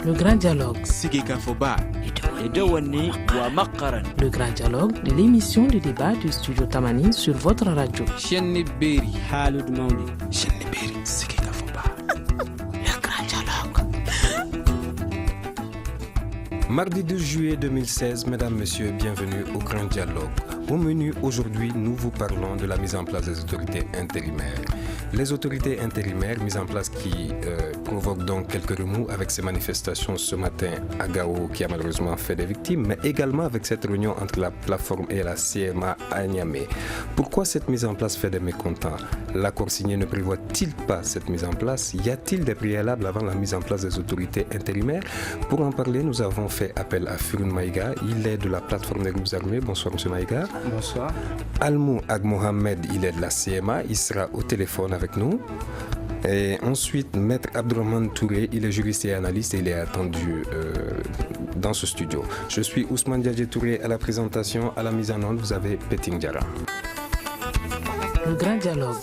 Le grand dialogue. Sigeka Foba. Le grand dialogue de l'émission de débat du studio Tamani sur votre radio. Chenni Beri. Halud Mauli. Chenni Beri. Sigeka Foba. Le grand dialogue. Mardi 12 juillet 2016, mesdames, messieurs, bienvenue au grand dialogue. Au menu aujourd'hui, nous vous parlons de la mise en place des autorités intérimaires. Les autorités intérimaires mises en place qui provoquent donc quelques remous avec ces manifestations ce matin à Gao qui a malheureusement fait des victimes, mais également avec cette réunion entre la plateforme et la CMA à Niamey. Pourquoi cette mise en place fait des mécontents? L'accord signé ne prévoit-il pas cette mise en place? Y a-t-il des préalables avant la mise en place des autorités intérimaires? Pour en parler, nous avons fait appel à Firoun Maïga. Il est de la plateforme des groupes armés. Bonsoir, M. Maïga. Bonsoir. Almou Ag Mohamed, il est de la CMA. Il sera au téléphone avec nous. Et ensuite, Maître Abdourahmane Touré, il est juriste et analyste et il est attendu dans ce studio. Je suis Ousmane Diadje Touré à la présentation, à la mise en onde, vous avez Peting Diarra. Le grand dialogue.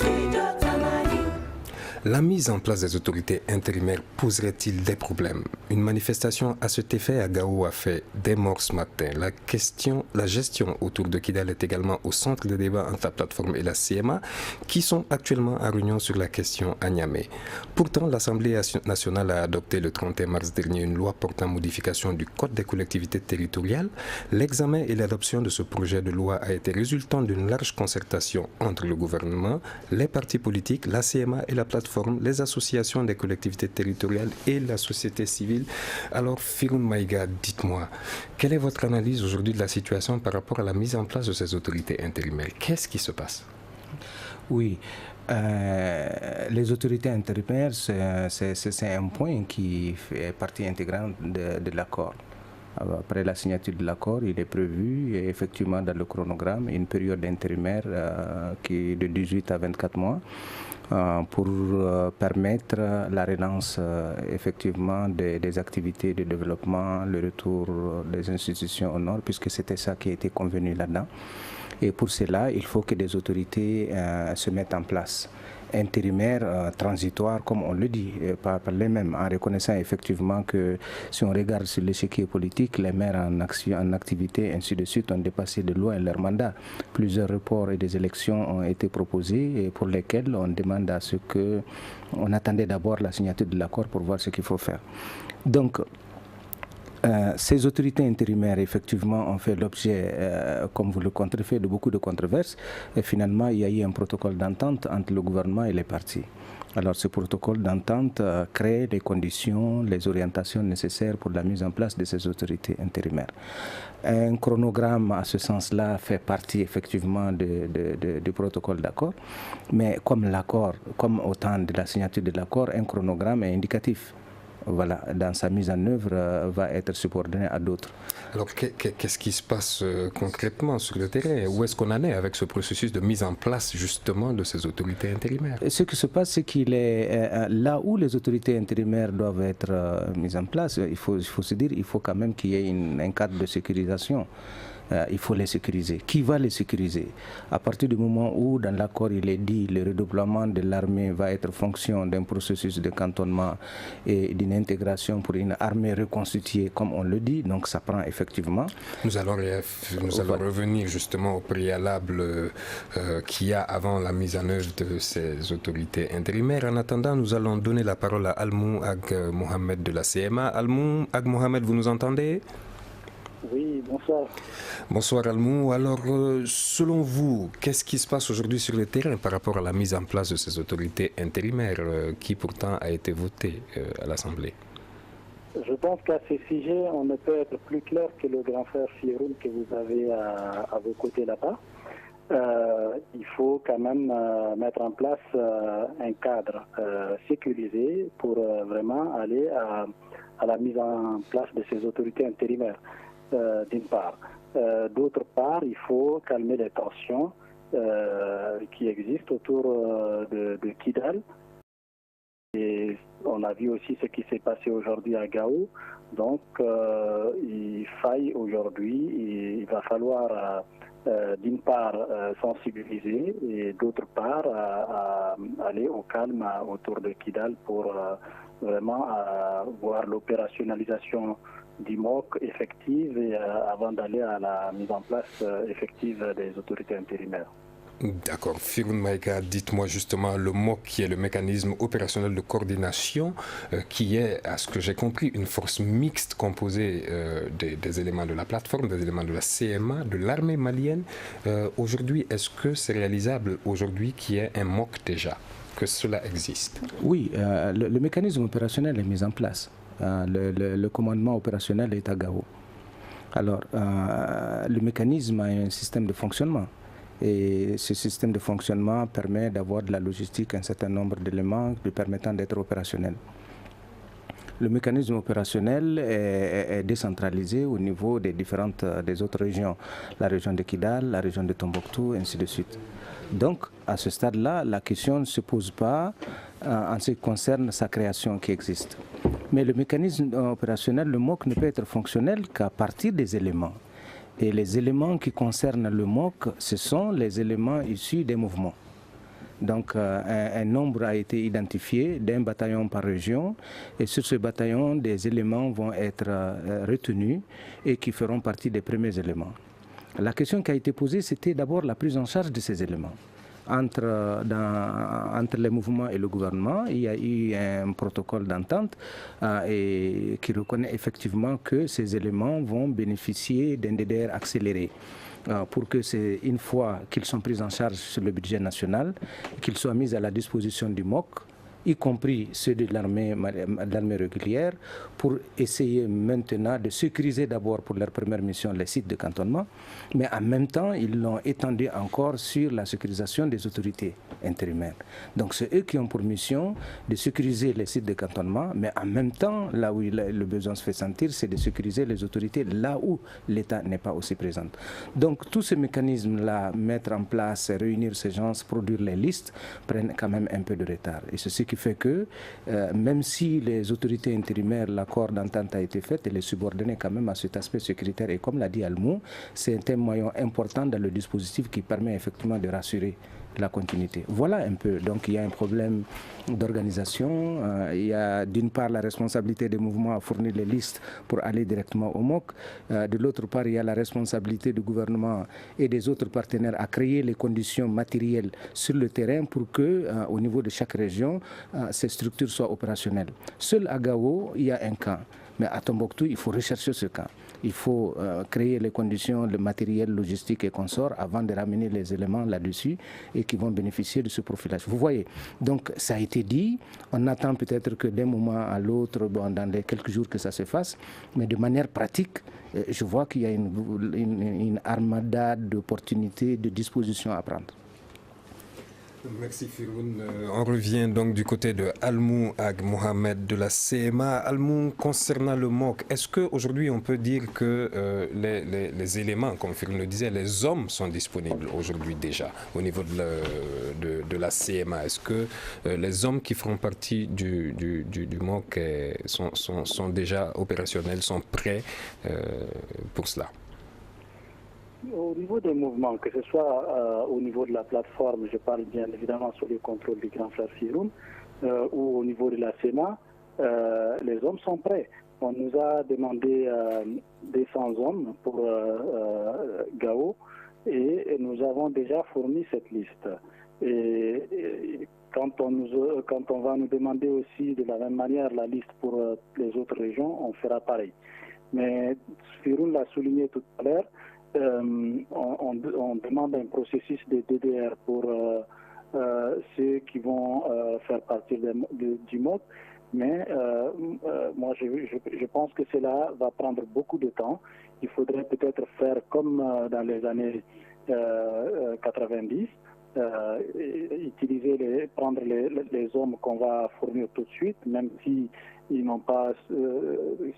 La mise en place des autorités intérimaires poserait-il des problèmes? Une manifestation à cet effet à Gao a fait des morts ce matin. La gestion autour de Kidal est également au centre de débat entre la plateforme et la CMA qui sont actuellement en réunion sur la question à Niamey. Pourtant, l'Assemblée nationale a adopté le 31 mars dernier une loi portant modification du Code des collectivités territoriales. L'examen et l'adoption de ce projet de loi a été résultant d'une large concertation entre le gouvernement, les partis politiques, la CMA et la plateforme, les associations des collectivités territoriales et la société civile. Alors, Firoun Maïga, dites-moi, quelle est votre analyse aujourd'hui de la situation par rapport à la mise en place de ces autorités intérimaires? Qu'est-ce qui se passe? Oui, les autorités intérimaires, c'est un point qui fait partie intégrante de l'accord. Après la signature de l'accord, il est prévu effectivement dans le chronogramme une période intérimaire qui est de 18 à 24 mois pour permettre la relance effectivement des activités de développement, le retour des institutions au nord, puisque c'était ça qui a été convenu là-dedans. Et pour cela, il faut que des autorités se mettent en place. Intérimaires, transitoires, comme on le dit, par les mêmes, en reconnaissant effectivement que si on regarde sur l'échiquier politique, les maires en action, en activité, ainsi de suite, ont dépassé de loin leur mandat. Plusieurs reports et des élections ont été proposés et pour lesquels on demande à ce que on attendait d'abord la signature de l'accord pour voir ce qu'il faut faire. Donc, ces autorités intérimaires, effectivement, ont fait l'objet, comme vous le contrefaites, de beaucoup de controverses. Et finalement, il y a eu un protocole d'entente entre le gouvernement et les partis. Alors, ce protocole d'entente crée les conditions, les orientations nécessaires pour la mise en place de ces autorités intérimaires. Un chronogramme, à ce sens-là, fait partie, effectivement, du protocole d'accord. Mais comme au temps de la signature de l'accord, un chronogramme est indicatif. Voilà, dans sa mise en œuvre, va être subordonné à d'autres. Alors, qu'est-ce qui se passe concrètement sur le terrain? Où est-ce qu'on en est avec ce processus de mise en place, justement, de ces autorités intérimaires? Ce qui se passe, c'est qu'il est là où les autorités intérimaires doivent être mises en place. Il faut se dire, il faut quand même qu'il y ait un cadre de sécurisation. Il faut les sécuriser. Qui va les sécuriser? À partir du moment où, dans l'accord, il est dit le redoublement de l'armée va être fonction d'un processus de cantonnement et d'une intégration pour une armée reconstituée, comme on le dit, donc ça prend effectivement. Nous allons revenir justement au préalable qu'il y a avant la mise en œuvre de ces autorités intérimaires. En attendant, nous allons donner la parole à Almou Ag Mohamed de la CMA. Almou Ag Mohamed, vous nous entendez? Oui, bonsoir. Bonsoir Almou. Alors, selon vous, qu'est-ce qui se passe aujourd'hui sur le terrain par rapport à la mise en place de ces autorités intérimaires qui pourtant a été votée à l'Assemblée? Je pense qu'à ces sujets, on ne peut être plus clair que le grand frère Firoun que vous avez à vos côtés là-bas. Il faut quand même mettre en place un cadre sécurisé pour vraiment aller à la mise en place de ces autorités intérimaires. D'une part. D'autre part, il faut calmer les tensions qui existent autour de Kidal. Et on a vu aussi ce qui s'est passé aujourd'hui à Gao. Donc, il va falloir d'une part sensibiliser et d'autre part aller au calme autour de Kidal pour vraiment à voir l'opérationnalisation du MOC effective et avant d'aller à la mise en place effective des autorités intérimaires. D'accord. Firoun Maïga, dites-moi justement le MOC qui est le mécanisme opérationnel de coordination qui est, à ce que j'ai compris, une force mixte composée des éléments de la plateforme, des éléments de la CMA, de l'armée malienne. Aujourd'hui, est-ce que c'est réalisable aujourd'hui qu'il y ait un MOC déjà, que cela existe? Oui, le mécanisme opérationnel est mis en place. Le commandement opérationnel est à Gao. Alors, le mécanisme a un système de fonctionnement. Et ce système de fonctionnement permet d'avoir de la logistique, un certain nombre d'éléments lui permettant d'être opérationnel. Le mécanisme opérationnel est décentralisé au niveau des autres régions, la région de Kidal, la région de Tombouctou, ainsi de suite. Donc, à ce stade-là, la question ne se pose pas en ce qui concerne sa création qui existe. Mais le mécanisme opérationnel, le MOC, ne peut être fonctionnel qu'à partir des éléments. Et les éléments qui concernent le MOC, ce sont les éléments issus des mouvements. Donc un nombre a été identifié d'un bataillon par région et sur ce bataillon, des éléments vont être retenus et qui feront partie des premiers éléments. La question qui a été posée, c'était d'abord la prise en charge de ces éléments. Entre les mouvements et le gouvernement, il y a eu un protocole d'entente qui reconnaît effectivement que ces éléments vont bénéficier d'un DDR accéléré. Pour que c'est une fois qu'ils sont pris en charge sur le budget national, qu'ils soient mis à la disposition du MOC, y compris ceux de l'armée régulière, pour essayer maintenant de sécuriser d'abord pour leur première mission les sites de cantonnement, mais en même temps, ils l'ont étendu encore sur la sécurisation des autorités intérimaires. Donc c'est eux qui ont pour mission de sécuriser les sites de cantonnement, mais en même temps, là où le besoin se fait sentir, c'est de sécuriser les autorités là où l'État n'est pas aussi présent. Donc tous ces mécanismes-là, mettre en place, réunir ces gens, produire les listes, prennent quand même un peu de retard. Et c'est ce qui fait que même si les autorités intérimaires, l'accord d'entente a été fait, elle est subordonnée quand même à cet aspect sécuritaire. Et comme l'a dit Almou, c'est un moyen important dans le dispositif qui permet effectivement de rassurer la continuité. Voilà un peu. Donc il y a un problème d'organisation. Il y a d'une part la responsabilité des mouvements à fournir les listes pour aller directement au MOC. De l'autre part, il y a la responsabilité du gouvernement et des autres partenaires à créer les conditions matérielles sur le terrain pour que, au niveau de chaque région, ces structures soient opérationnelles. Seul à Gao, il y a un camp. Mais à Tombouctou, il faut rechercher ce camp. Il faut créer les conditions, le matériel logistique et consorts avant de ramener les éléments là-dessus et qui vont bénéficier de ce profilage. Vous voyez, donc ça a été dit, on attend peut-être que d'un moment à l'autre, dans les quelques jours que ça se fasse, mais de manière pratique, je vois qu'il y a une armada d'opportunités, de dispositions à prendre. Merci Firoun. On revient donc du côté de Almou Ag Mohamed de la CMA. Almou, concernant le MOC, est-ce qu'aujourd'hui on peut dire que les éléments, comme Firoun le disait, les hommes sont disponibles aujourd'hui déjà au niveau de la CMA? Est-ce que les hommes qui feront partie du MOC sont déjà opérationnels, sont prêts pour cela? Au niveau des mouvements, que ce soit au niveau de la plateforme, je parle bien évidemment sous le contrôle du grand frère Firoun, ou au niveau de la CEMA, les hommes sont prêts. On nous a demandé des 100 hommes pour Gao et nous avons déjà fourni cette liste. Et quand on va nous demander aussi de la même manière la liste pour les autres régions, on fera pareil. Mais Firoun l'a souligné tout à l'heure, on demande un processus de DDR pour ceux qui vont faire partie du MOC, mais moi je pense que cela va prendre beaucoup de temps. Il faudrait peut-être faire comme dans les années 90, prendre les hommes qu'on va fournir tout de suite, même si ils ne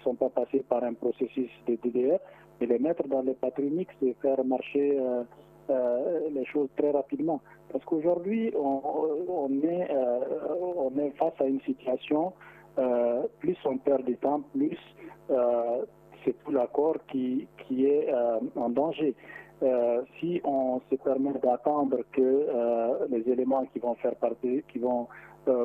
sont pas passés par un processus de DDR, et les mettre dans les patrouilles mixtes et faire marcher les choses très rapidement. Parce qu'aujourd'hui, on est face à une situation, plus on perd du temps, plus c'est tout l'accord qui est en danger. Si on se permet d'attendre que les éléments qui vont faire partie, qui vont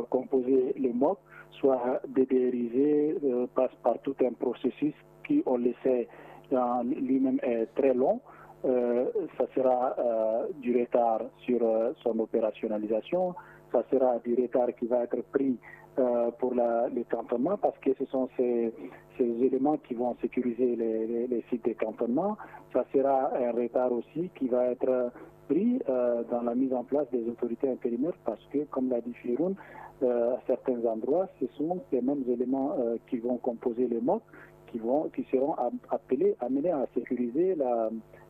composer les MOC, soit DDRisé, passe par tout un processus qui, on le sait, lui-même est très long. Ça sera du retard sur son opérationnalisation, ça sera du retard qui va être pris pour les cantonnements, parce que ce sont ces éléments qui vont sécuriser les sites de cantonnement. Ça sera un retard aussi qui va être pris dans la mise en place des autorités intérimaires, parce que, comme l'a dit Firoun, à certains endroits, ce sont ces mêmes éléments qui vont composer les MOC, qui seront amenés à sécuriser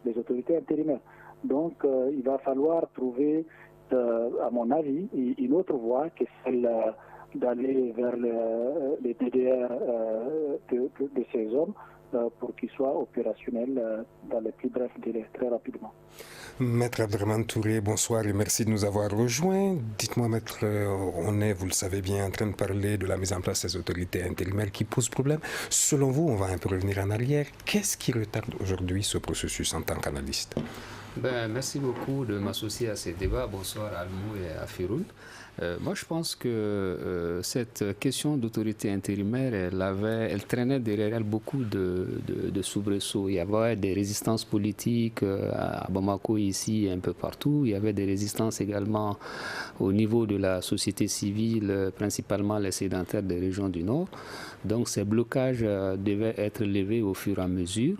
les autorités intérimaires. Donc, il va falloir trouver, à mon avis, une autre voie que celle d'aller vers les DDR de ces zones pour qu'ils soient opérationnels dans les plus brefs délais, très rapidement. Maître Abderrahmane Touré, bonsoir et merci de nous avoir rejoints. Dites-moi, maître, on est, vous le savez bien, en train de parler de la mise en place des autorités intérimaires qui posent problème. Selon vous, on va un peu revenir en arrière. Qu'est-ce qui retarde aujourd'hui ce processus en tant qu'analyste? Merci beaucoup de m'associer à ces débats. Bonsoir à Almou et à Firoun. Moi, je pense que cette question d'autorité intérimaire, elle traînait derrière elle beaucoup de soubresauts. Il y avait des résistances politiques à Bamako, ici et un peu partout. Il y avait des résistances également au niveau de la société civile, principalement les sédentaires des régions du Nord. Donc, ces blocages devaient être levés au fur et à mesure.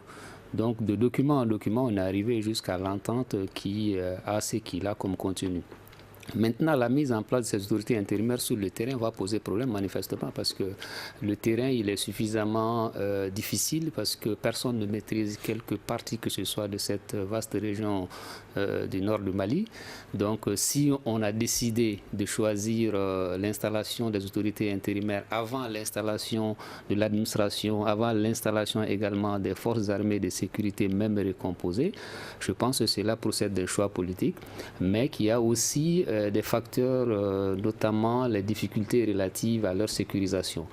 Donc, de document en document, on est arrivé jusqu'à l'entente qui a ce qu'il a comme contenu. Maintenant, la mise en place de ces autorités intérimaires sur le terrain va poser problème manifestement, parce que le terrain il est suffisamment difficile, parce que personne ne maîtrise quelque partie que ce soit de cette vaste région du nord du Mali. Donc si on a décidé de choisir l'installation des autorités intérimaires avant l'installation de l'administration, avant l'installation également des forces armées de sécurité même recomposées, je pense que cela procède d'un choix politique, mais qu'il y a aussi des facteurs, notamment les difficultés relatives à leur sécurisation.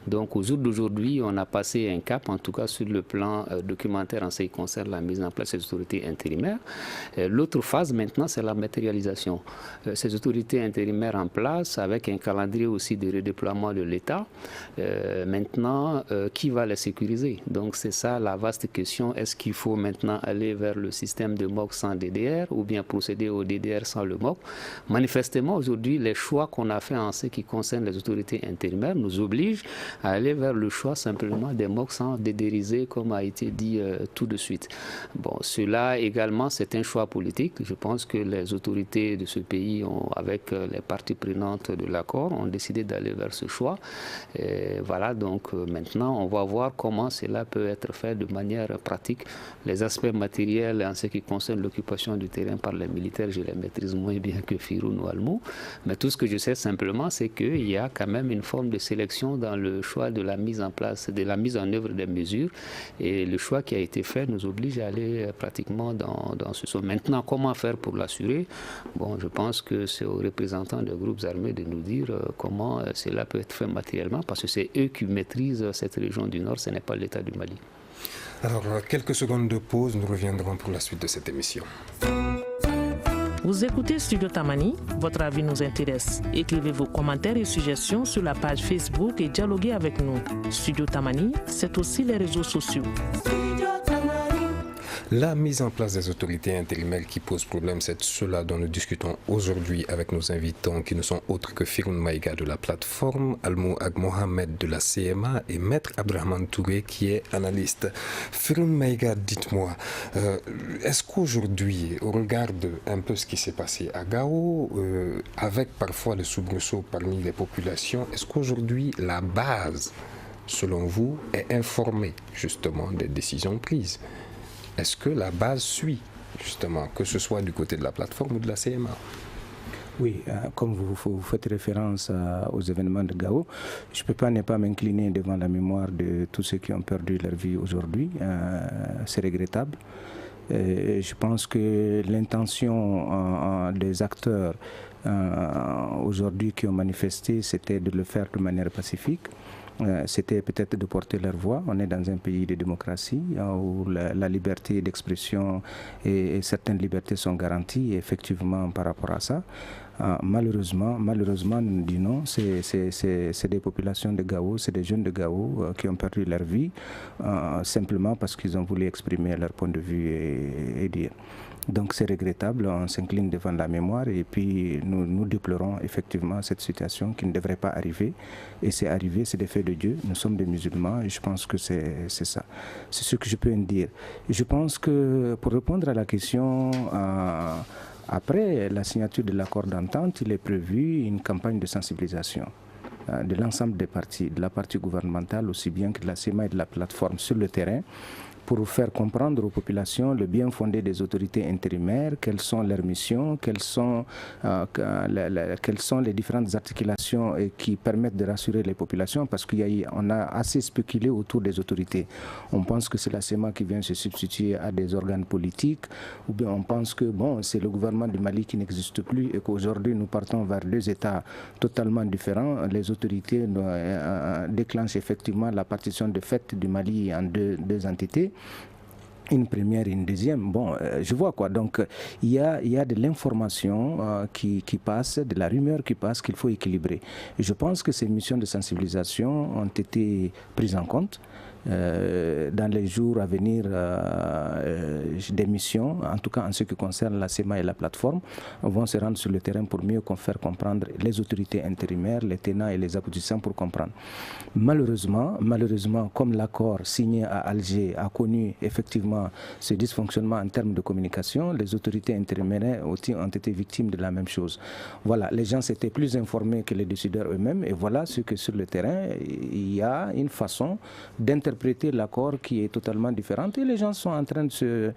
Donc au jour d'aujourd'hui, on a passé un cap, en tout cas sur le plan documentaire en ce qui concerne la mise en place des autorités intérimaires. L'autre phase maintenant, c'est la matérialisation. Ces autorités intérimaires en place, avec un calendrier aussi de redéploiement de l'État, maintenant, qui va les sécuriser? Donc c'est ça la vaste question. Est-ce qu'il faut maintenant aller vers le système de MOC sans DDR ou bien procéder au DDR sans le MOC? Manifestement, aujourd'hui, les choix qu'on a fait en ce qui concerne les autorités intérimaires nous obligent à aller vers le choix simplement des MOC sans DDRiser, comme a été dit tout de suite. Bon, cela également, c'est un choix politique. Je pense que les autorités de ce pays, avec les parties prenantes de l'accord, ont décidé d'aller vers ce choix. Et voilà, donc maintenant, on va voir comment cela peut être fait de manière pratique. Les aspects matériels en ce qui concerne l'occupation du terrain par les militaires, je les maîtrise moins bien que Firoun ou Almou. Mais tout ce que je sais simplement, c'est qu'il y a quand même une forme de sélection dans le choix de la mise en place, de la mise en œuvre des mesures. Et le choix qui a été fait nous oblige à aller pratiquement dans ce sens. Maintenant, comment faire pour l'assurer? Bon, je pense que c'est aux représentants des groupes armés de nous dire comment cela peut être fait matériellement, parce que c'est eux qui maîtrisent cette région du Nord, ce n'est pas l'État du Mali. Alors, quelques secondes de pause, nous reviendrons pour la suite de cette émission. Vous écoutez Studio Tamani, votre avis nous intéresse. Écrivez vos commentaires et suggestions sur la page Facebook et dialoguez avec nous. Studio Tamani, c'est aussi les réseaux sociaux. La mise en place des autorités intérimaires qui pose problème, c'est cela dont nous discutons aujourd'hui avec nos invités qui ne sont autres que Firoun Maïga de la plateforme, Almou Ag Mohamed de la CMA et Maître Abderrahmane Touré qui est analyste. Firoun Maïga, dites-moi, est-ce qu'aujourd'hui, au regard de un peu ce qui s'est passé à Gao, avec parfois des soubresauts parmi les populations, est-ce qu'aujourd'hui la base, selon vous, est informée justement des décisions prises? Est-ce que la base suit, justement, que ce soit du côté de la plateforme ou de la CMA? Oui, comme vous faites référence aux événements de Gao, je ne peux pas ne pas m'incliner devant la mémoire de tous ceux qui ont perdu leur vie aujourd'hui. C'est regrettable. Et je pense que l'intention des acteurs aujourd'hui qui ont manifesté, c'était de le faire de manière pacifique. c'était peut-être de porter leur voix. On est dans un pays de démocratie où la liberté d'expression et certaines libertés sont garanties effectivement par rapport à ça. Malheureusement, nous disons non, c'est des populations de Gao, c'est des jeunes de Gao qui ont perdu leur vie simplement parce qu'ils ont voulu exprimer leur point de vue et dire. Donc c'est regrettable, on s'incline devant la mémoire et puis nous déplorons effectivement cette situation qui ne devrait pas arriver. Et c'est arrivé, c'est des faits de Dieu, nous sommes des musulmans et je pense que c'est ça. C'est ce que je peux en dire. Je pense que pour répondre à la question, après la signature de l'accord d'entente, il est prévu une campagne de sensibilisation de l'ensemble des partis, de la partie gouvernementale aussi bien que de la CEMA et de la plateforme sur le terrain, pour faire comprendre aux populations le bien fondé des autorités intérimaires, quelles sont leurs missions, quelles sont les différentes articulations qui permettent de rassurer les populations, parce qu'on a assez spéculé autour des autorités. On pense que c'est la CEMA qui vient se substituer à des organes politiques, ou bien on pense que c'est le gouvernement du Mali qui n'existe plus et qu'aujourd'hui nous partons vers deux États totalement différents. Les autorités déclenchent effectivement la partition de fait du Mali en deux entités. Une première et une deuxième, je vois quoi. Donc, il y a de l'information qui passe, de la rumeur qui passe qu'il faut équilibrer. Et je pense que ces missions de sensibilisation ont été prises en compte. Dans les jours à venir, des missions, en tout cas en ce qui concerne la CEMA et la plateforme, vont se rendre sur le terrain pour mieux faire comprendre les autorités intérimaires, les tenants et les aboutissants pour comprendre. Malheureusement, comme l'accord signé à Alger a connu effectivement ce dysfonctionnement en termes de communication, les autorités intérimaires aussi ont été victimes de la même chose. Voilà, les gens s'étaient plus informés que les décideurs eux-mêmes et voilà ce que sur le terrain, il y a une façon d'interpréter l'accord qui est totalement différente et les gens sont en train de se...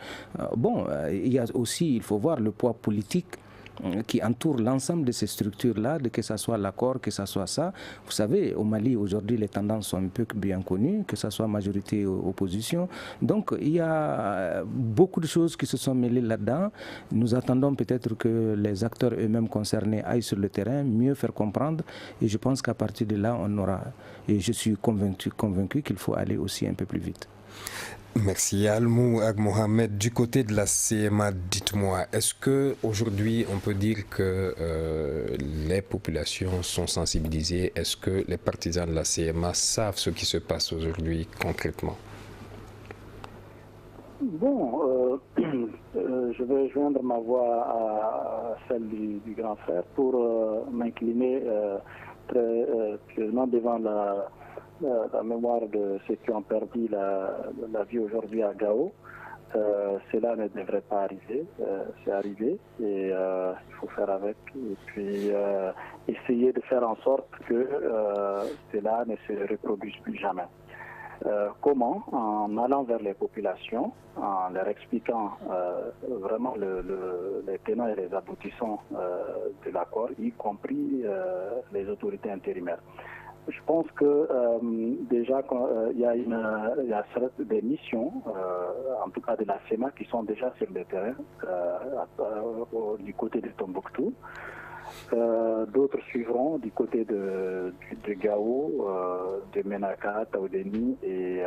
il y a aussi, il faut voir le poids politique qui entoure l'ensemble de ces structures-là, que ce soit l'accord, que ce soit ça. Vous savez, au Mali, aujourd'hui, les tendances sont un peu bien connues, que ce soit majorité ou opposition. Donc, il y a beaucoup de choses qui se sont mêlées là-dedans. Nous attendons peut-être que les acteurs eux-mêmes concernés aillent sur le terrain, mieux faire comprendre. Et je pense qu'à partir de là, on aura... Et je suis convaincu qu'il faut aller aussi un peu plus vite. Merci. Almou Ag Mohamed, du côté de la CMA, dites-moi, est-ce qu'aujourd'hui on peut dire que les populations sont sensibilisées? Est-ce que les partisans de la CMA savent ce qui se passe aujourd'hui concrètement? Je vais joindre ma voix à celle du grand frère pour m'incliner très pieusement devant la mémoire de ceux qui ont perdu la vie aujourd'hui à Gao. Cela ne devrait pas arriver, c'est arrivé et il faut faire avec et puis essayer de faire en sorte que cela ne se reproduise plus jamais. Comment? En allant vers les populations, en leur expliquant vraiment les tenants et les aboutissants de l'accord, y compris les autorités intérimaires. Je pense que déjà il y a des missions, en tout cas de la CEMA, qui sont déjà sur le terrain du côté de Tombouctou. D'autres suivront du côté de Gao, de Menaka, Taoudeni et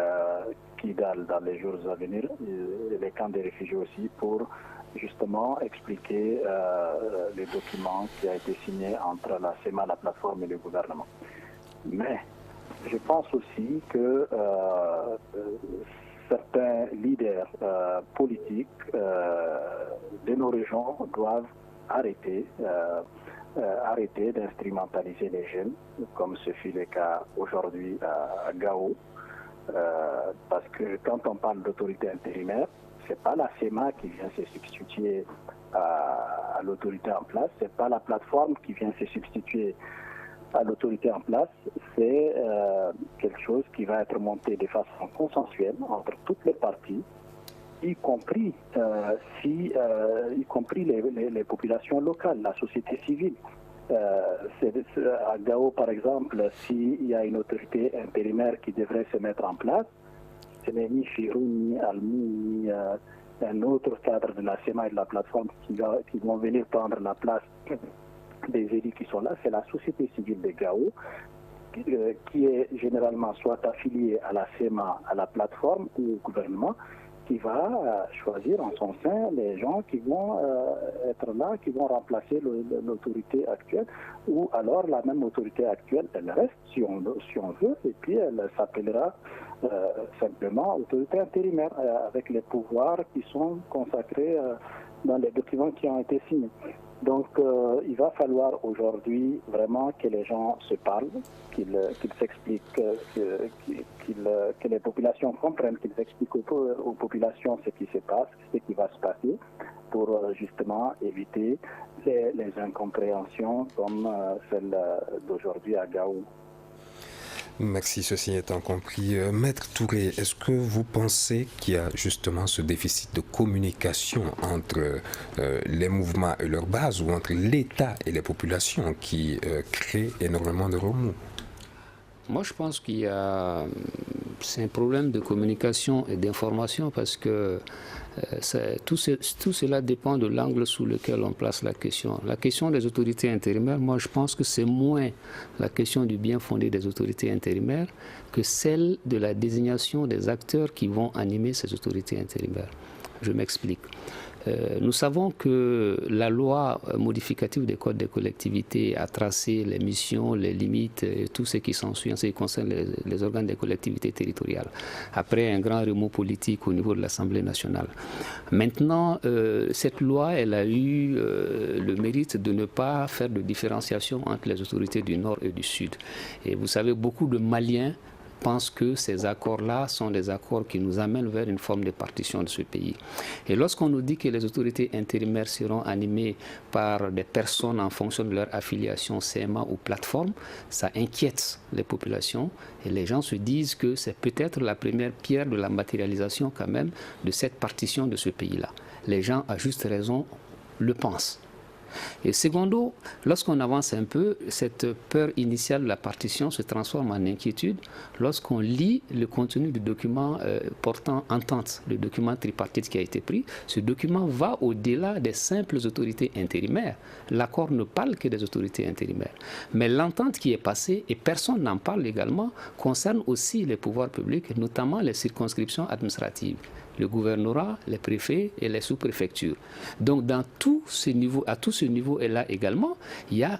Kidal dans les jours à venir, et les camps des réfugiés aussi, pour justement expliquer les documents qui a été signé entre la CEMA, la plateforme et le gouvernement. Mais je pense aussi que certains leaders politiques de nos régions doivent arrêter d'instrumentaliser les jeunes, comme ce fut le cas aujourd'hui à Gao, parce que quand on parle d'autorité intérimaire, c'est pas la CEMA qui vient se substituer à l'autorité en place, c'est pas la plateforme qui vient se substituer à l'autorité en place, c'est quelque chose qui va être monté de façon consensuelle entre toutes les parties, y compris les populations locales, la société civile. À Gao, par exemple, s'il y a une autorité intérimaire qui devrait se mettre en place, ce n'est ni Firou, ni Almou, ni un autre cadre de la CEMA et de la plateforme qui vont venir prendre la place des élus qui sont là, c'est la société civile de Gao qui est généralement soit affilié à la SEMA, à la plateforme ou au gouvernement, qui va choisir en son sein les gens qui vont être là, qui vont remplacer l'autorité actuelle, ou alors la même autorité actuelle, elle reste si on veut, et puis elle s'appellera simplement autorité intérimaire, avec les pouvoirs qui sont consacrés dans les documents qui ont été signés. Donc il va falloir aujourd'hui vraiment que les gens se parlent, qu'ils s'expliquent, que les populations comprennent, qu'ils expliquent aux populations ce qui se passe, ce qui va se passer, pour justement éviter les incompréhensions comme celle d'aujourd'hui à Gao. Merci, ceci étant compris. Maître Touré, est-ce que vous pensez qu'il y a justement ce déficit de communication entre les mouvements et leur base, ou entre l'État et les populations, qui crée énormément de remous? Moi, je pense c'est un problème de communication et d'information, parce que tout cela dépend de l'angle sous lequel on place la question. La question des autorités intérimaires, moi je pense que c'est moins la question du bien fondé des autorités intérimaires que celle de la désignation des acteurs qui vont animer ces autorités intérimaires. Je m'explique. Nous savons que la loi modificative des codes des collectivités a tracé les missions, les limites et tout ce qui s'ensuit en ce qui concerne les organes des collectivités territoriales, après un grand remous politique au niveau de l'Assemblée nationale. Maintenant, cette loi, elle a eu le mérite de ne pas faire de différenciation entre les autorités du Nord et du Sud. Et vous savez, beaucoup de Maliens pensent que ces accords-là sont des accords qui nous amènent vers une forme de partition de ce pays. Et lorsqu'on nous dit que les autorités intérimaires seront animées par des personnes en fonction de leur affiliation CMA ou plateforme, ça inquiète les populations, et les gens se disent que c'est peut-être la première pierre de la matérialisation quand même de cette partition de ce pays-là. Les gens, à juste raison, le pensent. Et secondo, lorsqu'on avance un peu, cette peur initiale de la partition se transforme en inquiétude lorsqu'on lit le contenu du document portant entente, le document tripartite qui a été pris. Ce document va au-delà des simples autorités intérimaires. L'accord ne parle que des autorités intérimaires. Mais l'entente qui est passée, et personne n'en parle également, concerne aussi les pouvoirs publics, notamment les circonscriptions administratives, le gouvernorat, les préfets et les sous-préfectures. Donc à tout ce niveau et là également, il y a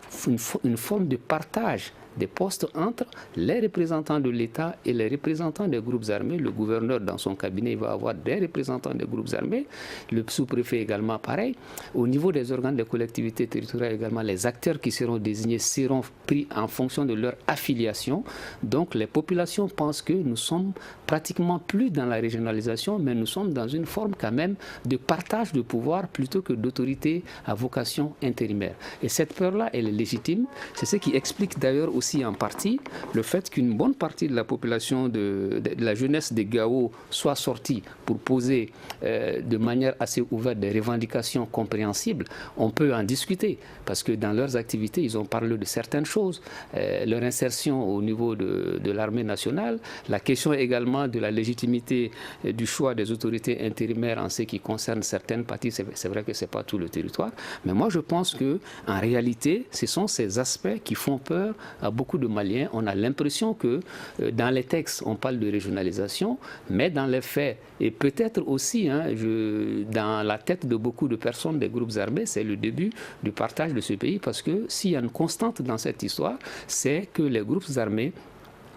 une forme de partage des postes entre les représentants de l'État et les représentants des groupes armés. Le gouverneur, dans son cabinet, il va avoir des représentants des groupes armés. Le sous-préfet également, pareil. Au niveau des organes des collectivités territoriales également, les acteurs qui seront désignés seront pris en fonction de leur affiliation. Donc les populations pensent que nous sommes pratiquement plus dans la régionalisation, mais nous sommes dans une forme quand même de partage de pouvoir plutôt que d'autorité à vocation intérimaire. Et cette peur-là, elle est légitime. C'est ce qui explique d'ailleurs aussi en partie le fait qu'une bonne partie de la population de la jeunesse de Gao soit sortie pour poser de manière assez ouverte des revendications compréhensibles. On peut en discuter parce que dans leurs activités, ils ont parlé de certaines choses. Leur insertion au niveau de l'armée nationale, la question également de la légitimité du choix des autorités intérimaires en ce qui concerne certaines parties. C'est vrai que ce n'est pas tout le territoire, mais moi je pense qu'en réalité, ce sont ces aspects qui font peur à beaucoup de Maliens. On a l'impression que dans les textes, on parle de régionalisation, mais dans les faits, et peut-être aussi dans la tête de beaucoup de personnes des groupes armés, c'est le début du partage de ce pays, parce que s'il y a une constante dans cette histoire, c'est que les groupes armés,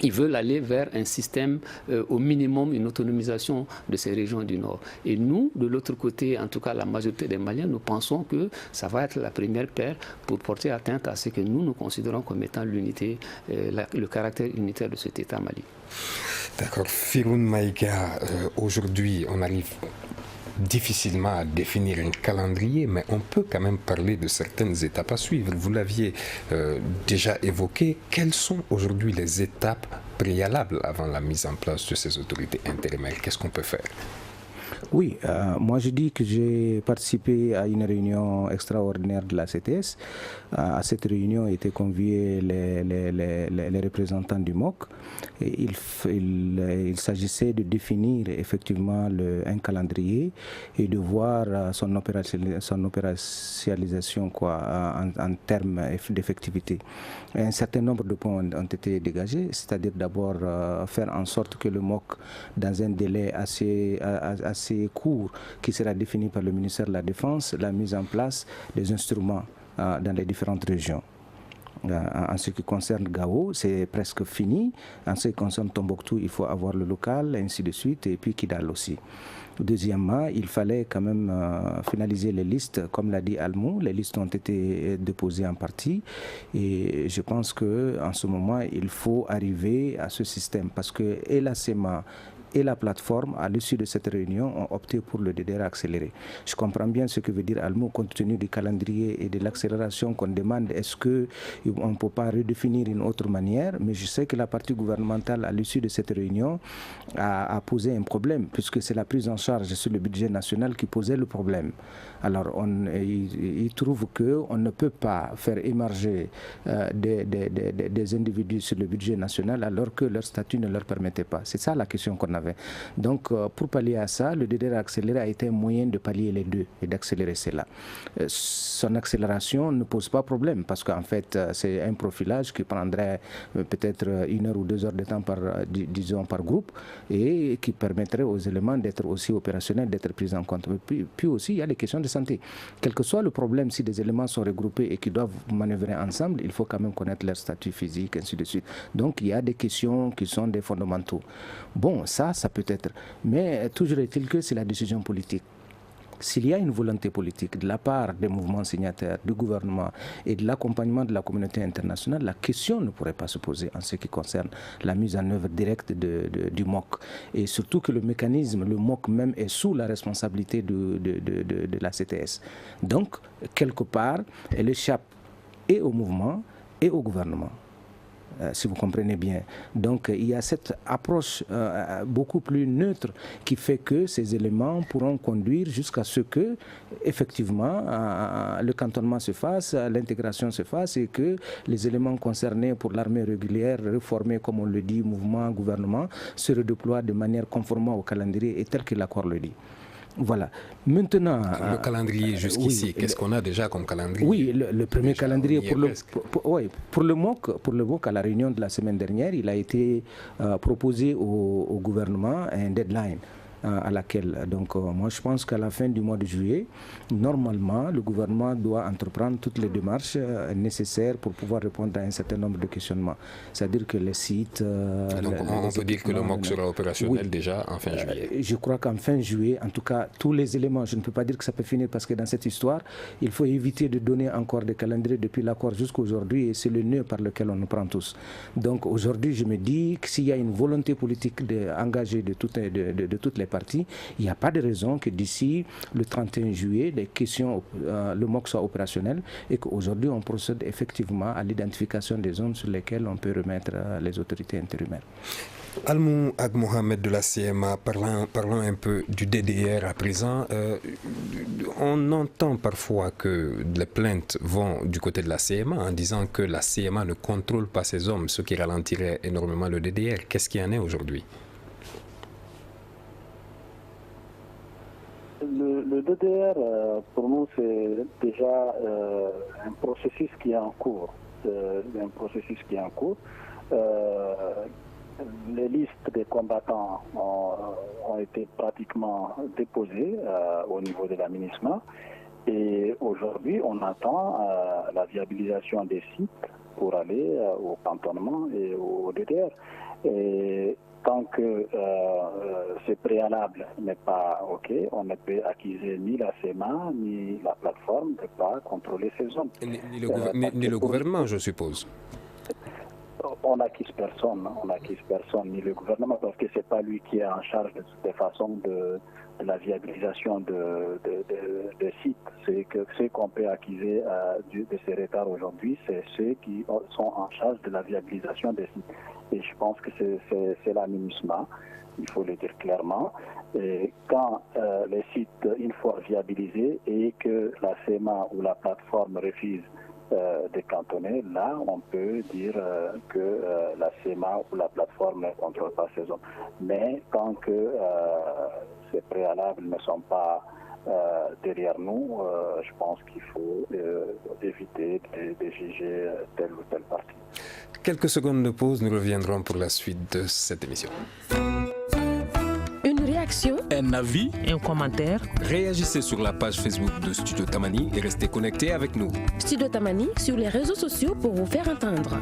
ils veulent aller vers un système, au minimum, une autonomisation de ces régions du Nord. Et nous, de l'autre côté, en tout cas la majorité des Maliens, nous pensons que ça va être la première paire pour porter atteinte à ce que nous considérons comme étant l'unité, le caractère unitaire de cet État Mali. D'accord. Firoun Maïga, aujourd'hui, on arrive difficilement à définir un calendrier, mais on peut quand même parler de certaines étapes à suivre. Vous l'aviez déjà évoqué. Quelles sont aujourd'hui les étapes préalables avant la mise en place de ces autorités intérimaires? Qu'est-ce qu'on peut faire? Oui, moi je dis que j'ai participé à une réunion extraordinaire de la CTS. À cette réunion étaient conviés les représentants du MOC. Et il s'agissait de définir effectivement un calendrier et de voir son opérationnalisation en termes d'effectivité. Un certain nombre de points ont été dégagés, c'est-à-dire d'abord faire en sorte que le MOC, dans un délai assez court qui sera défini par le ministère de la Défense, la mise en place des instruments dans les différentes régions. En ce qui concerne Gao, c'est presque fini. En ce qui concerne Tombouctou, il faut avoir le local, ainsi de suite, et puis Kidal aussi. Deuxièmement, il fallait quand même finaliser les listes. Comme l'a dit Almou, les listes ont été déposées en partie. Et je pense qu'en ce moment, il faut arriver à ce système. Parce que et la CEMA et la plateforme, à l'issue de cette réunion, ont opté pour le DDR accéléré. Je comprends bien ce que veut dire Almou, compte tenu du calendrier et de l'accélération qu'on demande. Est-ce qu'on ne peut pas redéfinir une autre manière? Mais je sais que la partie gouvernementale, à l'issue de cette réunion, a posé un problème, puisque c'est la prise en charge sur le budget national qui posait le problème. Alors, il trouve qu'on ne peut pas faire émerger des individus sur le budget national alors que leur statut ne leur permettait pas. C'est ça la question qu'on avait. Donc, pour pallier à ça, le DDR accéléré a été un moyen de pallier les deux et d'accélérer cela. Son accélération ne pose pas problème parce qu'en fait, c'est un profilage qui prendrait peut-être 1 heure ou 2 heures de temps disons par groupe et qui permettrait aux éléments d'être aussi opérationnels, d'être pris en compte. Puis aussi, il y a les questions de santé. Quel que soit le problème, si des éléments sont regroupés et qui doivent manœuvrer ensemble, il faut quand même connaître leur statut physique, ainsi de suite. Donc, il y a des questions qui sont des fondamentaux. Bon, ça peut être. Mais toujours est-il que c'est la décision politique. S'il y a une volonté politique de la part des mouvements signataires, du gouvernement et de l'accompagnement de la communauté internationale, la question ne pourrait pas se poser en ce qui concerne la mise en œuvre directe du MOC. Et surtout que le mécanisme, le MOC même, est sous la responsabilité de la CTS. Donc, quelque part, elle échappe et au mouvement et au gouvernement. Si vous comprenez bien. Donc, il y a cette approche beaucoup plus neutre qui fait que ces éléments pourront conduire jusqu'à ce que, effectivement, le cantonnement se fasse, l'intégration se fasse et que les éléments concernés pour l'armée régulière, réformée, comme on le dit, mouvement, gouvernement, se redéploient de manière conforme au calendrier et tel que l'accord le dit. Voilà. Maintenant, le calendrier jusqu'ici, oui, qu'est-ce qu'on a déjà comme calendrier? Oui, le premier calendrier pour le MOC, à la réunion de la semaine dernière, il a été proposé au gouvernement un deadline. À laquelle, donc moi je pense qu'à la fin du mois de juillet, normalement le gouvernement doit entreprendre toutes les démarches nécessaires pour pouvoir répondre à un certain nombre de questionnements. C'est-à-dire que les sites... donc on peut dire que le MOC sera opérationnel, oui, déjà en fin juillet. Je crois qu'en fin juillet, en tout cas, tous les éléments, je ne peux pas dire que ça peut finir parce que dans cette histoire, il faut éviter de donner encore des calendriers depuis l'accord jusqu'à aujourd'hui et c'est le nœud par lequel on nous prend tous. Donc aujourd'hui, je me dis que s'il y a une volonté politique engagée de toutes les parties, il n'y a pas de raison que d'ici le 31 juillet, les questions, le MOC soit opérationnel et qu'aujourd'hui on procède effectivement à l'identification des zones sur lesquelles on peut remettre les autorités intérimaires. Almou Ag Mohamed de la CMA, parlons un peu du DDR à présent. On entend parfois que les plaintes vont du côté de la CMA en disant que la CMA ne contrôle pas ses hommes, ce qui ralentirait énormément le DDR. Qu'est-ce qu'il y en est aujourd'hui? Le DDR, pour nous, c'est déjà un processus qui est en cours. Les listes des combattants ont été pratiquement déposées au niveau de la MINUSMA. Et aujourd'hui, on attend la viabilisation des sites pour aller au cantonnement et au DDR. Et tant que ce préalable n'est pas OK, on ne peut accuser ni la CEMA ni la plateforme de ne pas contrôler ces zones. Ni le gouvernement, je suppose. On n'accuse personne, ni le gouvernement, parce que ce n'est pas lui qui est en charge de toute façon de la viabilisation de sites. C'est que ceux qu'on peut accuser de ces retards aujourd'hui, c'est ceux qui sont en charge de la viabilisation des sites. Et je pense que c'est la MINUSMA, il faut le dire clairement. Et quand les sites, une fois viabilisés et que la CMA ou la plateforme refuse de cantonner, là on peut dire que la CMA ou la plateforme ne contrôle pas ces zones. Mais tant que ces préalables ne sont pas derrière nous, je pense qu'il faut éviter de juger telle ou telle partie. Quelques secondes de pause, nous reviendrons pour la suite de cette émission. Une réaction, Un avis, Un commentaire, réagissez sur la page Facebook de Studio Tamani et restez connectés avec nous. Studio Tamani sur les réseaux sociaux pour vous faire entendre.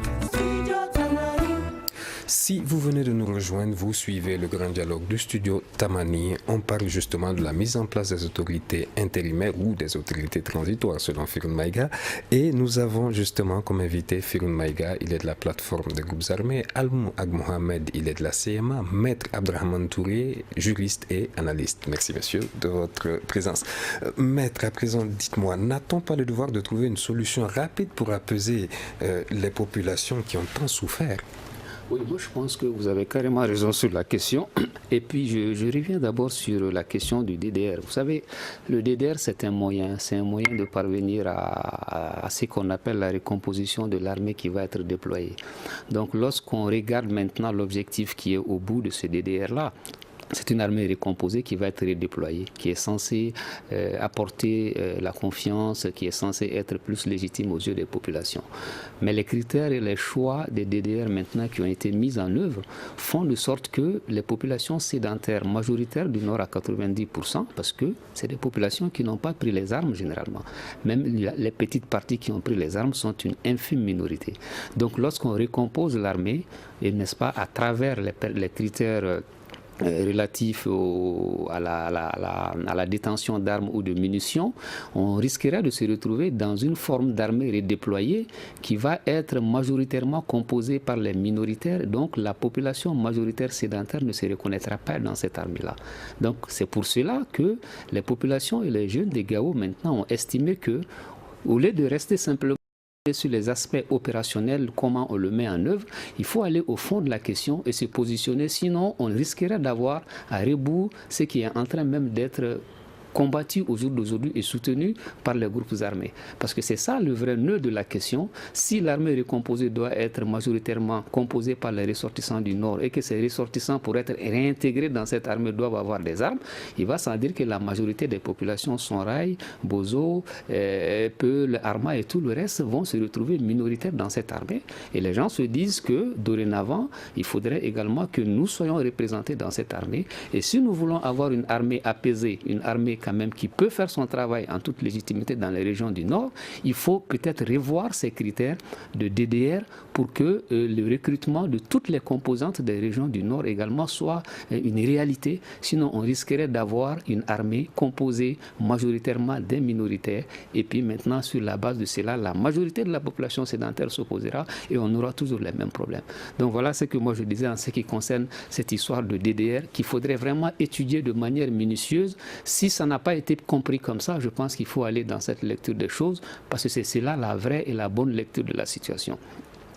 Si vous venez de nous rejoindre, vous suivez le grand dialogue du studio Tamani. On parle justement de la mise en place des autorités intérimaires ou des autorités transitoires selon Firoun Maïga. Et nous avons justement comme invité Firoun Maïga, il est de la plateforme des groupes armés, Almou Ag Mohamed, il est de la CMA, Maître Abdrahman Touré, juriste et analyste. Merci monsieur de votre présence. Maître, à présent, dites-moi, n'a-t-on pas le devoir de trouver une solution rapide pour apaiser les populations qui ont tant souffert? Oui, moi je pense que vous avez carrément raison sur la question. Et puis je reviens d'abord sur la question du DDR. Vous savez, le DDR c'est un moyen de parvenir à ce qu'on appelle la recomposition de l'armée qui va être déployée. Donc lorsqu'on regarde maintenant l'objectif qui est au bout de ce DDR-là, c'est une armée recomposée qui va être redéployée, qui est censée apporter la confiance, qui est censée être plus légitime aux yeux des populations. Mais les critères et les choix des DDR maintenant qui ont été mis en œuvre font de sorte que les populations sédentaires majoritaires du Nord à 90%, parce que c'est des populations qui n'ont pas pris les armes généralement. Même les petites parties qui ont pris les armes sont une infime minorité. Donc lorsqu'on recompose l'armée, et n'est-ce pas, à travers les critères relatif à la détention d'armes ou de munitions, on risquerait de se retrouver dans une forme d'armée redéployée qui va être majoritairement composée par les minoritaires. Donc la population majoritaire sédentaire ne se reconnaîtra pas dans cette armée-là. Donc c'est pour cela que les populations et les jeunes des Gao maintenant ont estimé que, au lieu de rester simplement sur les aspects opérationnels, comment on le met en œuvre, il faut aller au fond de la question et se positionner, sinon on risquerait d'avoir à rebours ce qui est en train même d'être combattu au jour d'aujourd'hui et soutenu par les groupes armés. Parce que c'est ça le vrai nœud de la question. Si l'armée recomposée doit être majoritairement composée par les ressortissants du Nord et que ces ressortissants, pour être réintégrés dans cette armée, doivent avoir des armes, il va sans dire que la majorité des populations Sonraï, Bozo, Peul, Arma et tout le reste vont se retrouver minoritaires dans cette armée. Et les gens se disent que dorénavant, il faudrait également que nous soyons représentés dans cette armée. Et si nous voulons avoir une armée apaisée, une armée quand même qui peut faire son travail en toute légitimité dans les régions du Nord, il faut peut-être revoir ces critères de DDR pour que le recrutement de toutes les composantes des régions du Nord également soit une réalité. Sinon, on risquerait d'avoir une armée composée majoritairement des minoritaires. Et puis maintenant, sur la base de cela, la majorité de la population sédentaire s'opposera et on aura toujours les mêmes problèmes. Donc voilà ce que moi je disais en ce qui concerne cette histoire de DDR qu'il faudrait vraiment étudier de manière minutieuse. Si ça n'a pas été compris comme ça, je pense qu'il faut aller dans cette lecture des choses parce que c'est là la vraie et la bonne lecture de la situation.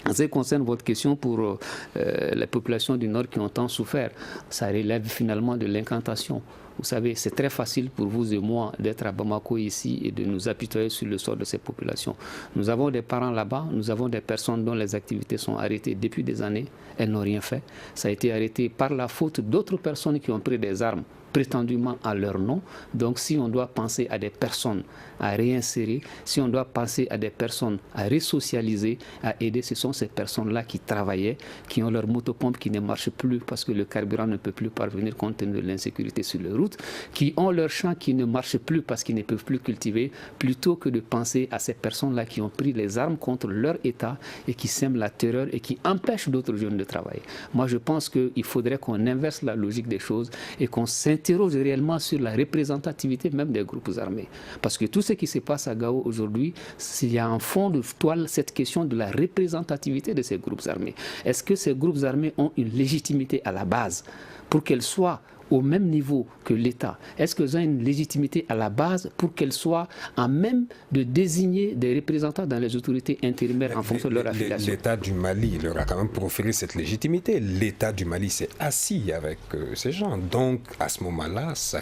En ce qui concerne votre question pour les populations du Nord qui ont tant souffert, ça relève finalement de l'incantation. Vous savez, c'est très facile pour vous et moi d'être à Bamako ici et de nous apitoyer sur le sort de ces populations. Nous avons des parents là-bas, nous avons des personnes dont les activités sont arrêtées depuis des années. Elles n'ont rien fait. Ça a été arrêté par la faute d'autres personnes qui ont pris des armes prétendument à leur nom. Donc si on doit penser à des personnes à réinsérer, si on doit penser à des personnes à resocialiser, à aider, ce sont ces personnes-là qui travaillaient, qui ont leur motopompe qui ne marche plus parce que le carburant ne peut plus parvenir compte tenu de l'insécurité sur les routes, qui ont leurs champs qui ne marchent plus parce qu'ils ne peuvent plus cultiver, plutôt que de penser à ces personnes-là qui ont pris les armes contre leur État et qui sèment la terreur et qui empêchent d'autres jeunes de travailler. Moi, je pense qu'il faudrait qu'on inverse la logique des choses et qu'on s'interroge réellement sur la représentativité même des groupes armés. Parce que tout ce qui se passe à Gao aujourd'hui, il y a en fond de toile cette question de la représentativité de ces groupes armés. Est-ce que ces groupes armés ont une légitimité à la base pour qu'elles soient au même niveau que l'État? Est-ce qu'elles ont une légitimité à la base pour qu'elles soient en même de désigner des représentants dans les autorités intérimaires en fonction de leur affiliation? L'État du Mali leur a quand même proféré cette légitimité. L'État du Mali s'est assis avec ces gens. Donc, à ce moment-là, ça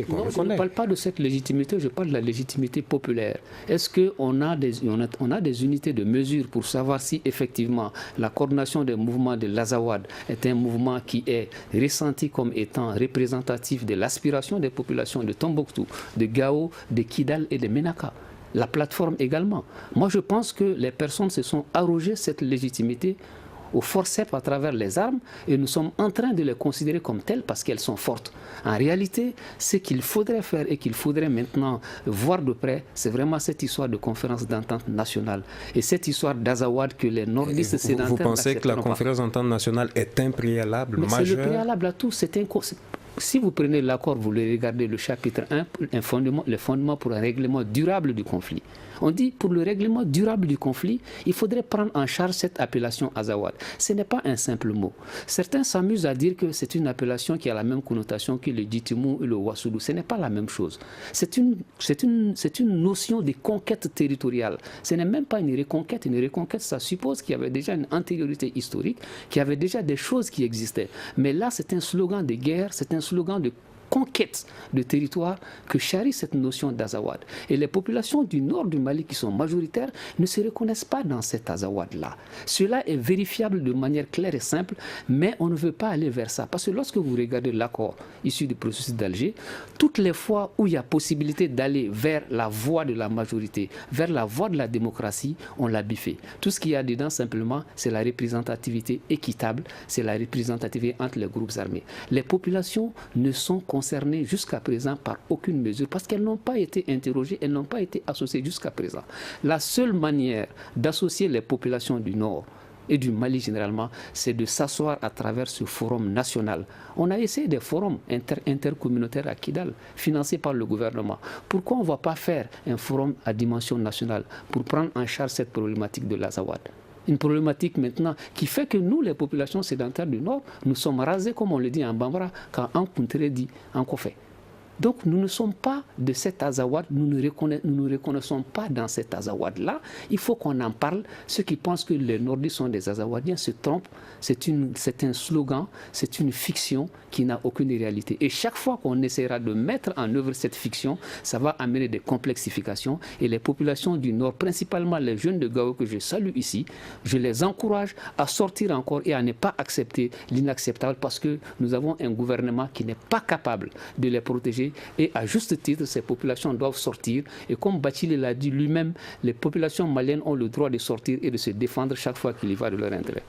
non, je ne parle pas de cette légitimité, je parle de la légitimité populaire. Est-ce qu'on a des unités de mesure pour savoir si effectivement la coordination des mouvements de l'Azawad est un mouvement qui est ressenti comme étant représentatif de l'aspiration des populations de Tombouctou, de Gao, de Kidal et de Ménaka? La plateforme également. Moi, je pense que les personnes se sont arrogées cette légitimité au forceps à travers les armes et nous sommes en train de les considérer comme telles parce qu'elles sont fortes. En réalité, ce qu'il faudrait faire et qu'il faudrait maintenant voir de près, c'est vraiment cette histoire de conférence d'entente nationale et cette histoire d'Azawad que les nordistes sédentaires... Vous pensez que la conférence d'entente nationale est un préalable majeur? C'est le préalable à tout. Si vous prenez l'accord, vous le regardez, le chapitre 1, le fondement pour un règlement durable du conflit. On dit pour le règlement durable du conflit, il faudrait prendre en charge cette appellation Azawad. Ce n'est pas un simple mot. Certains s'amusent à dire que c'est une appellation qui a la même connotation que le Djitimou et le Wassoulou. Ce n'est pas la même chose. C'est une notion de conquête territoriale. Ce n'est même pas une reconquête. Une reconquête, ça suppose qu'il y avait déjà une antériorité historique, qu'il y avait déjà des choses qui existaient. Mais là, c'est un slogan de guerre, c'est un slogan de conquête de territoire que charrie cette notion d'Azawad. Et les populations du nord du Mali qui sont majoritaires ne se reconnaissent pas dans cet Azawad-là. Cela est vérifiable de manière claire et simple, mais on ne veut pas aller vers ça. Parce que lorsque vous regardez l'accord issu du processus d'Alger, toutes les fois où il y a possibilité d'aller vers la voie de la majorité, vers la voie de la démocratie, on l'a biffé. Tout ce qu'il y a dedans, simplement, c'est la représentativité équitable, c'est la représentativité entre les groupes armés. Les populations ne sont concernées jusqu'à présent par aucune mesure parce qu'elles n'ont pas été interrogées, elles n'ont pas été associées jusqu'à présent. La seule manière d'associer les populations du Nord et du Mali généralement, c'est de s'asseoir à travers ce forum national. On a essayé des forums intercommunautaires à Kidal, financés par le gouvernement. Pourquoi on ne va pas faire un forum à dimension nationale pour prendre en charge cette problématique de l'Azawad? Une problématique maintenant qui fait que nous, les populations sédentaires du Nord, nous sommes rasés, comme on le dit en Bambara, quand un Kountere dit en Kofé. Donc nous ne sommes pas de cet Azawad, nous ne reconnaissons pas dans cet Azawad-là. Il faut qu'on en parle. Ceux qui pensent que les Nordistes sont des Azawadiens se trompent. C'est un slogan, c'est une fiction qui n'a aucune réalité. Et chaque fois qu'on essaiera de mettre en œuvre cette fiction, ça va amener des complexifications. Et les populations du Nord, principalement les jeunes de Gao que je salue ici, je les encourage à sortir encore et à ne pas accepter l'inacceptable parce que nous avons un gouvernement qui n'est pas capable de les protéger. Et à juste titre, ces populations doivent sortir. Et comme Bachile l'a dit lui-même, les populations maliennes ont le droit de sortir et de se défendre chaque fois qu'il y va de leur intérêt.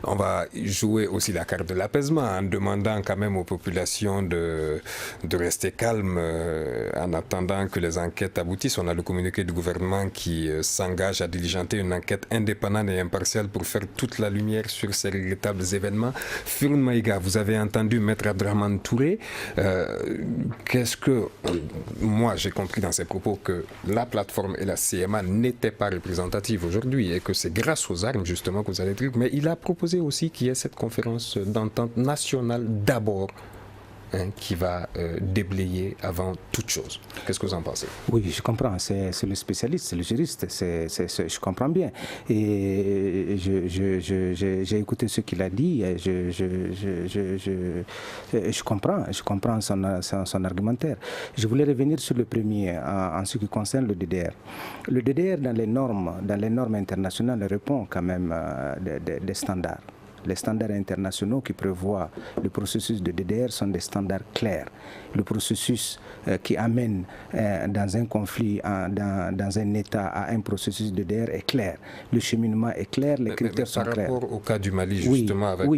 On va jouer aussi la carte de l'apaisement en demandant quand même aux populations de rester calmes en attendant que les enquêtes aboutissent. On a le communiqué du gouvernement qui s'engage à diligenter une enquête indépendante et impartiale pour faire toute la lumière sur ces regrettables événements. Firoun Maïga, vous avez entendu Maître Abdrahmane Touré. Qu'est-ce que, moi j'ai compris dans ses propos que la plateforme et la CMA n'étaient pas représentatives aujourd'hui et que c'est grâce aux armes justement que vous allez dire, mais il a proposé aussi qu'il y ait cette conférence d'entente nationale d'abord qui va déblayer avant toute chose. Qu'est-ce que vous en pensez? Oui, je comprends. C'est le spécialiste, c'est le juriste. Je comprends bien. Et j'ai écouté ce qu'il a dit. Et je comprends son argumentaire. Je voulais revenir sur le premier en ce qui concerne le DDR. Le DDR, dans les normes internationales, répond quand même des standards. Les standards internationaux qui prévoient le processus de DDR sont des standards clairs. Le processus qui amène dans un conflit, dans un État à un processus de DDR est clair. Le cheminement est clair, les critères sont clairs. Par rapport au cas du Mali, justement, avec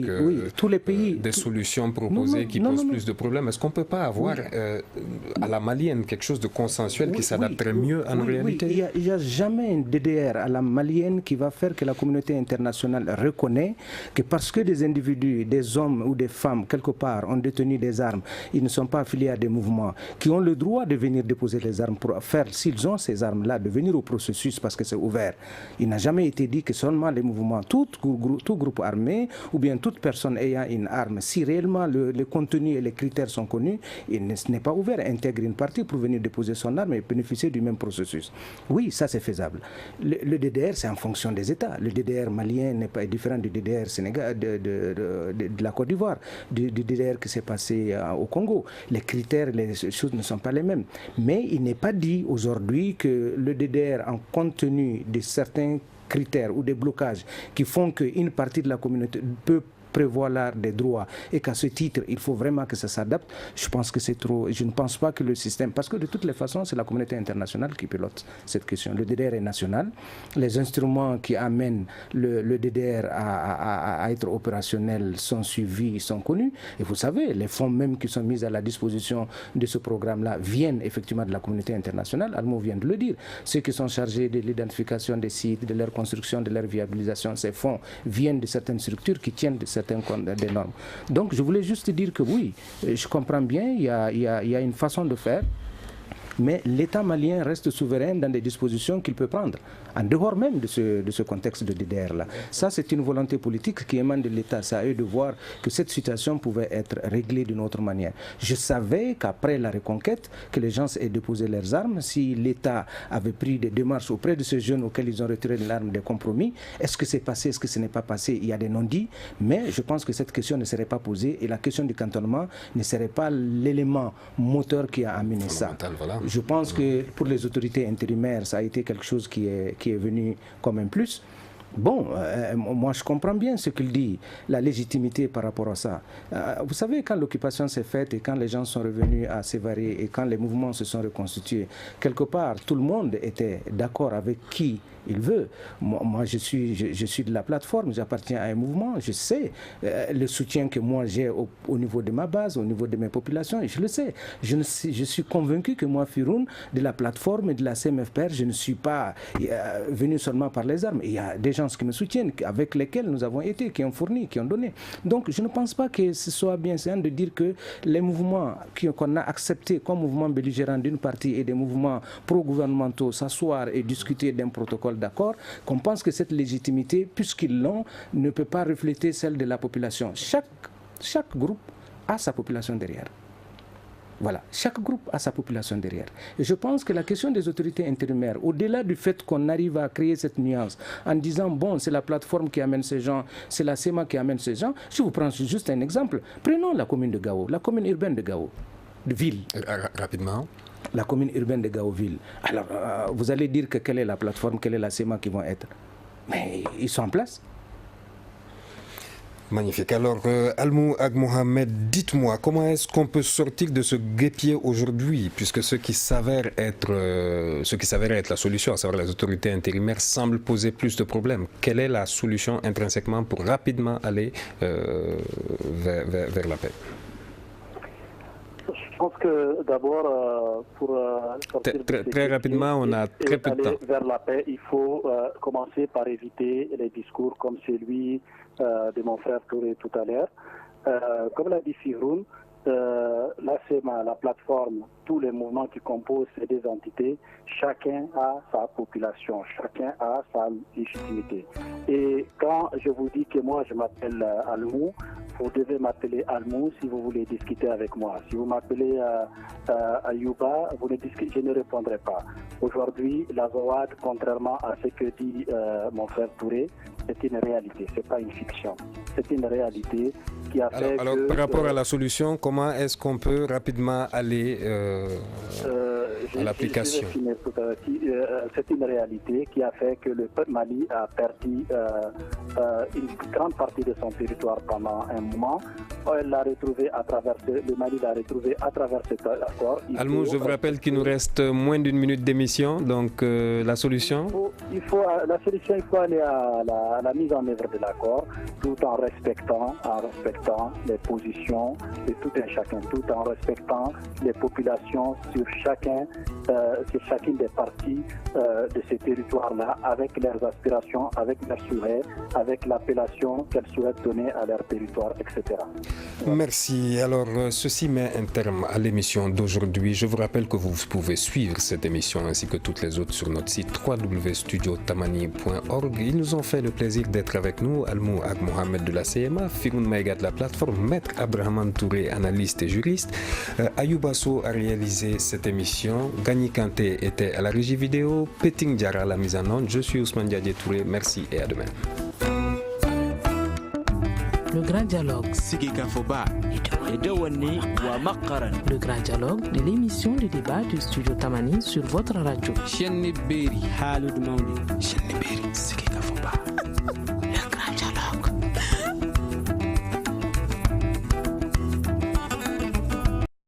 tous les pays, des solutions proposées qui posent plus de problèmes, est-ce qu'on ne peut pas avoir à la malienne quelque chose de consensuel qui s'adapterait mieux à nos réalités? Il n'y a jamais un DDR à la malienne qui va faire que la communauté internationale reconnaît que parce que des individus, des hommes ou des femmes, quelque part, ont détenu des armes, ils ne sont pas affiliés à des mouvements, qui ont le droit de venir déposer les armes pour faire, s'ils ont ces armes-là, de venir au processus parce que c'est ouvert. Il n'a jamais été dit que seulement les mouvements, tout groupe armé ou bien toute personne ayant une arme, si réellement le contenu et les critères sont connus, ce n'est pas ouvert, intègre une partie pour venir déposer son arme et bénéficier du même processus. Oui, ça c'est faisable. Le DDR, c'est en fonction des États. Le DDR malien n'est pas différent du DDR Sénégal, de la Côte d'Ivoire, du DDR qui s'est passé au Congo. Les critères, les choses ne sont pas les mêmes. Mais il n'est pas dit aujourd'hui que le DDR, en compte tenu de certains critères ou des blocages qui font qu'une partie de la communauté peut prévoir des droits et qu'à ce titre, il faut vraiment que ça s'adapte, je pense que c'est trop. Je ne pense pas que le système, parce que de toutes les façons, c'est la communauté internationale qui pilote cette question. Le DDR est national. Les instruments qui amènent le DDR à être opérationnel sont suivis, sont connus. Et vous savez, les fonds même qui sont mis à la disposition de ce programme-là viennent effectivement de la communauté internationale. Almo vient de le dire. Ceux qui sont chargés de l'identification des sites, de leur construction, de leur viabilisation, ces fonds viennent de certaines structures qui tiennent de certaines des normes. Donc je voulais juste dire que oui, je comprends bien, il y a une façon de faire, mais l'État malien reste souverain dans des dispositions qu'il peut prendre, en dehors même de ce contexte de DDR-là. Ça, c'est une volonté politique qui émane de l'État. C'est à eux de voir que cette situation pouvait être réglée d'une autre manière. Je savais qu'après la reconquête, que les gens aient déposé leurs armes, si l'État avait pris des démarches auprès de ces jeunes auxquels ils ont retiré l'arme des compromis, est-ce que c'est passé, est-ce que ce n'est pas passé? Il y a des non-dits, mais je pense que cette question ne serait pas posée et la question du cantonnement ne serait pas l'élément moteur qui a amené ça. Voilà. Je pense que pour les autorités intérimaires, ça a été quelque chose qui est venu comme un plus. Bon, moi je comprends bien ce qu'il dit, la légitimité par rapport à ça. Vous savez, quand l'occupation s'est faite et quand les gens sont revenus à s'évarer et quand les mouvements se sont reconstitués, quelque part, tout le monde était d'accord avec qui il veut. Moi je suis de la plateforme, j'appartiens à un mouvement, je sais le soutien que moi j'ai au niveau de ma base, au niveau de mes populations, et je le sais. Je suis convaincu que moi, Firoun, de la plateforme et de la CMFPR, je ne suis pas venu seulement par les armes. Il y a des gens qui me soutiennent, avec lesquels nous avons été, qui ont fourni, qui ont donné. Donc je ne pense pas que ce soit bien sain de dire que les mouvements qu'on a acceptés comme mouvements belligérants d'une partie et des mouvements pro-gouvernementaux s'asseoir et discuter d'un protocole d'accord, qu'on pense que cette légitimité, puisqu'ils l'ont, ne peut pas refléter celle de la population. Chaque groupe a sa population derrière. Voilà, chaque groupe a sa population derrière. Et je pense que la question des autorités intérimaires, au-delà du fait qu'on arrive à créer cette nuance en disant, bon, c'est la plateforme qui amène ces gens, c'est la SEMA qui amène ces gens, je vous prends juste un exemple. Prenons la commune de Gao, la commune urbaine de Gao, de ville. Rapidement. La commune urbaine de Gaoville. Alors, vous allez dire que quelle est la plateforme, quelle est la SEMA qui vont être. Mais ils sont en place. Magnifique. Alors, Almou Ag Mohamed, dites-moi, comment est-ce qu'on peut sortir de ce guêpier aujourd'hui, puisque ce qui s'avère être la solution, à savoir les autorités intérimaires, semble poser plus de problèmes. Quelle est la solution intrinsèquement pour rapidement aller vers la paix? Je pense que d'abord, pour sortir très rapidement, on a très peu de temps. Vers la paix, il faut commencer par éviter les discours comme celui de mon frère Touré tout à l'heure. Comme l'a dit Firoun, la SEMA, la plateforme, tous les mouvements qui composent ces deux entités, chacun a sa population, chacun a sa légitimité. Et quand je vous dis que moi je m'appelle Almou, vous devez m'appeler Almou si vous voulez discuter avec moi. Si vous m'appelez Ayouba, je ne répondrai pas. Aujourd'hui, la Zawad, contrairement à ce que dit mon frère Touré, c'est une réalité, ce n'est pas une fiction. C'est une réalité qui a fait alors, par rapport à la solution, comment est-ce qu'on peut rapidement aller à l'application? C'est une réalité qui a fait que le peuple Mali a perdu une grande partie de son territoire pendant un moment. Elle l'a retrouvé à travers le Mali l'a retrouvé à travers cet accord. Almou, je vous rappelle qu'il nous reste moins d'une minute d'émission, donc la solution? La solution, il faut aller à la mise en œuvre de l'accord, tout en respectant les positions de tout un chacun, tout en respectant les populations sur chacun sur chacune des parties de ces territoires-là, avec leurs aspirations, avec leurs souhaits, avec l'appellation qu'elles souhaitent donner à leur territoire, etc. Merci. Alors, ceci met un terme à l'émission d'aujourd'hui. Je vous rappelle que vous pouvez suivre cette émission ainsi que toutes les autres sur notre site www.studiotamani.org. Ils nous ont fait le plaisir d'être avec nous. Almou Ag Mohamed de la CMA, Firoun Maïga de la plateforme, Maître Abrahaman Touré, analyste et juriste. Ayoubasso a réalisé cette émission. Gani Kanté était à la régie vidéo. Peting Diara à la mise en onde. Je suis Ousmane Diadje Touré. Merci et à demain. Le grand dialogue. Le grand dialogue de l'émission de débat du Studio Tamani sur votre radio.